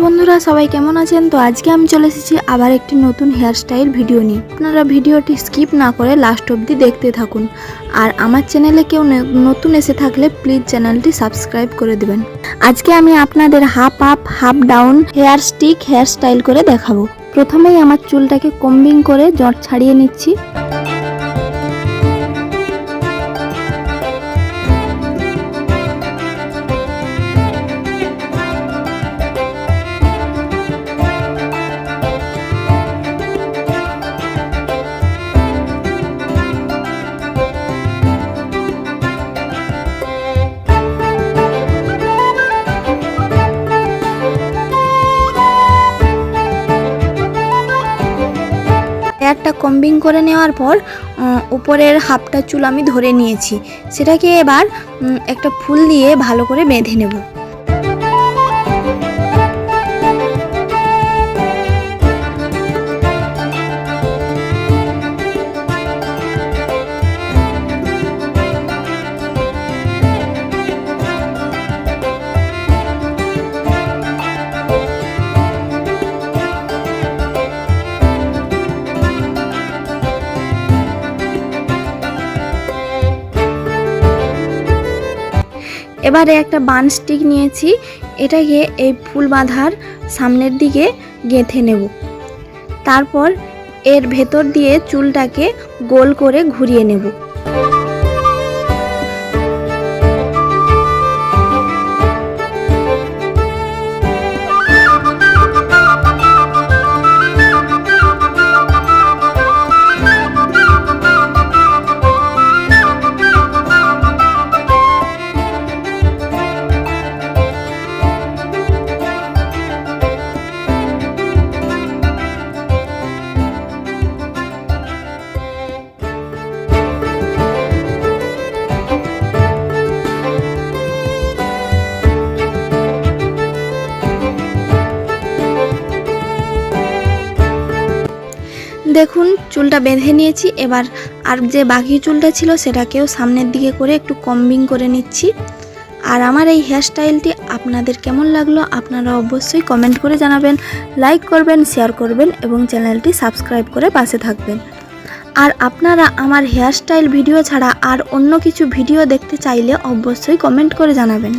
বন্ধুরা, সবাই কেমন আছেন? তো আজকে আমি চলে এসেছি আবার একটি নতুন হেয়ারস্টাইল ভিডিও নিয়ে। আপনারা ভিডিওটি স্কিপ না করে লাস্ট অবধি দেখতে থাকুন। আর আমার চ্যানেলে কেউ নতুন এসে থাকলে প্লিজ চ্যানেলটি সাবস্ক্রাইব করে দেবেন। আজকে আমি আপনাদের half up half down hair stick hairstyle করে দেখাবো। প্রথমেই আমার চুলটাকে কম্বিং করে জট ছাড়িয়ে নিচ্ছি। হেয়ারটা কম্বিং করে নেওয়ার পর উপরের হাফটা চুল আমি ধরে নিয়েছি, সেটাকে এবার একটা ফুল দিয়ে ভালো করে বেঁধে নেব। এবারে একটা বান স্টিক নিয়েছি, এটাকে এই ফুল বাঁধার সামনের দিকে গেঁথে নেব। তারপর এর ভেতর দিয়ে চুলটাকে গোল করে ঘুরিয়ে নেব। দেখুন, চুলটা বেঁধে নিয়েছি। এবার আর যে বাকি চুলটা ছিল সেটাকেও সামনের দিকে করে একটু কম্বিং করে নিচ্ছি। আর আমার এই হেয়ারস্টাইলটি আপনাদের কেমন লাগলো আপনারা অবশ্যই কমেন্ট করে জানাবেন, লাইক করবেন, শেয়ার করবেন এবং চ্যানেলটি সাবস্ক্রাইব করে পাশে থাকবেন। আর আপনারা আমার হেয়ারস্টাইল ভিডিও ছাড়া আর অন্য কিছু ভিডিও দেখতে চাইলে অবশ্যই কমেন্ট করে জানাবেন।